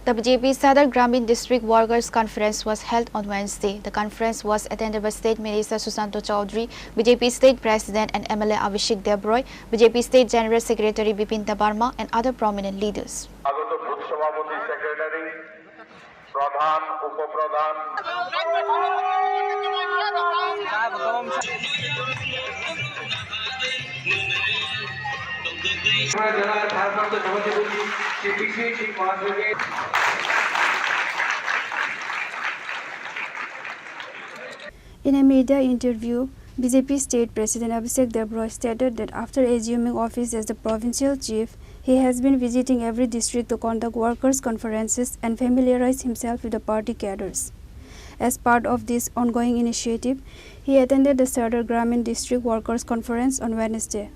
The BJP Sadar Gramin District Workers Conference was held on Wednesday. The conference was attended by State Minister Susanto Chaudhary, BJP State President and MLA Abhishek Debroy, BJP State General Secretary Bipin Tabarma and other prominent leaders. In a media interview, BJP State President Abhishek Debroy stated that after assuming office as the provincial chief, he has been visiting every district to conduct workers' conferences and familiarize himself with the party cadres. As part of this ongoing initiative, he attended the Sadar Gramin District Workers Conference on Wednesday.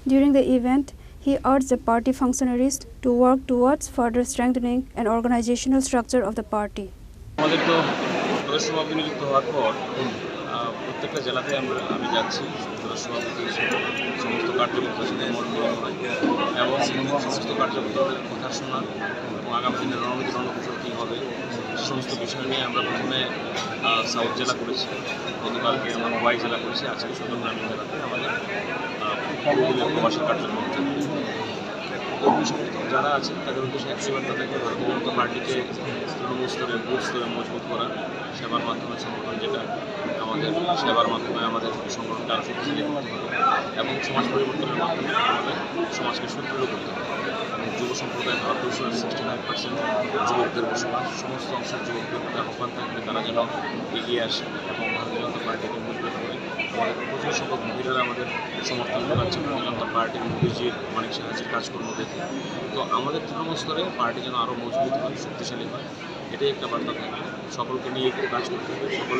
During the event, he urged the party functionaries to work towards further strengthening an organizational structure of the party. প্রত্যেকটা জেলাতে আমি যাচ্ছি সভাপতি সমস্ত কার্যকর্তার সাথে মত বিনিময় হয় এবং সমস্ত কার্যকর্তাদের কথা শোনা এবং আগামী দিনের রণনীতি রণকৌশল কী হবে সে সমস্ত বিষয় নিয়ে আমরা প্রথমে সাউথ জেলা করেছি, গতকালকে আমরা ওয়াই জেলা করেছি, আজকে সুন্দর গ্রামীণ জেলাতে আমাদের প্রবাসী কার্যক্রম কর্মী সমর্থক যারা আছেন তাদের উদ্দেশ্যে একবার তাদেরকে ভারতীয় জনতা পার্টিকে তৃণমূল স্তরে বুথ স্তরে মজবুত করা, সেবার মাধ্যমে সংগঠন যেটা আমাদের সেবার মাধ্যমে আমাদের সংগঠনকে আরও শক্তিশালী করতে হবে এবং সমাজ পরিবর্তনের মাধ্যমে আমাদের সমাজকে সুদৃঢ় করতে হবে এবং যুব সম্প্রদায় ভারতবর্ষের 69% যুবকদের বসবাস, সমস্ত অংশের যুবকদের প্রতি আহ্বান থাকবে তারা যেন এগিয়ে আসে এবং ভারতীয় জনতা পার্টিকে মজবুত করে। আমাদের প্রচুর সংখ্যক মহিলারা আমাদের সমর্থন জানাচ্ছে ভারতীয় জনতা পার্টির মোদিজির মানিক সাহাজির কাজকর্ম দেখে। তো আমাদের তৃণমূল স্তরে পার্টি যেন আরও মজবুত হয়, শক্তিশালী হয়, এটাই একটা বার্তা থাকবে। সকলকে নিয়ে একটু কাজ করতে হবে, সকল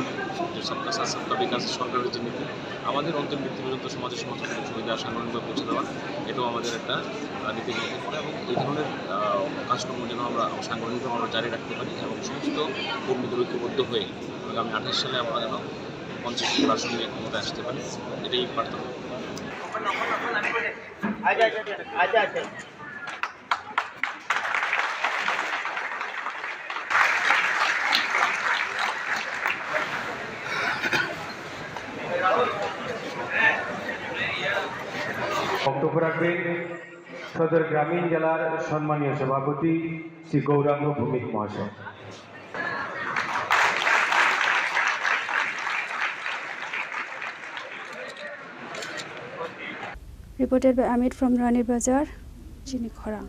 যে সবকা সাথ সবকা বিকাশ সরকারের যে নীতি আমাদের অন্তিম ব্যক্তি পর্যন্ত সমাজের সমস্ত সুবিধা সাংগঠনিকভাবে পৌঁছে দেওয়া, এটাও আমাদের একটা নীতি গ্রহণ করা এবং এই ধরনের কাজকর্ম যেন আমরা সাংগঠনিকভাবে আমরা জারি রাখতে পারি এবং সমস্ত কর্মীদের ঐক্যবদ্ধ হয়ে আগামী 28 সালে আমরা যেন 50টি আসন নিয়ে ক্ষমতায় আসতে পারি, এটাই বার্তা। বক্তব্য রাখবেন সদর গ্রামীণ জেলার সম্মানীয় সভাপতি শ্রী গৌরাঙ্গ ভৌমিক মহাশয়। Reported by Amit from Rani Bazar, Chini Khora.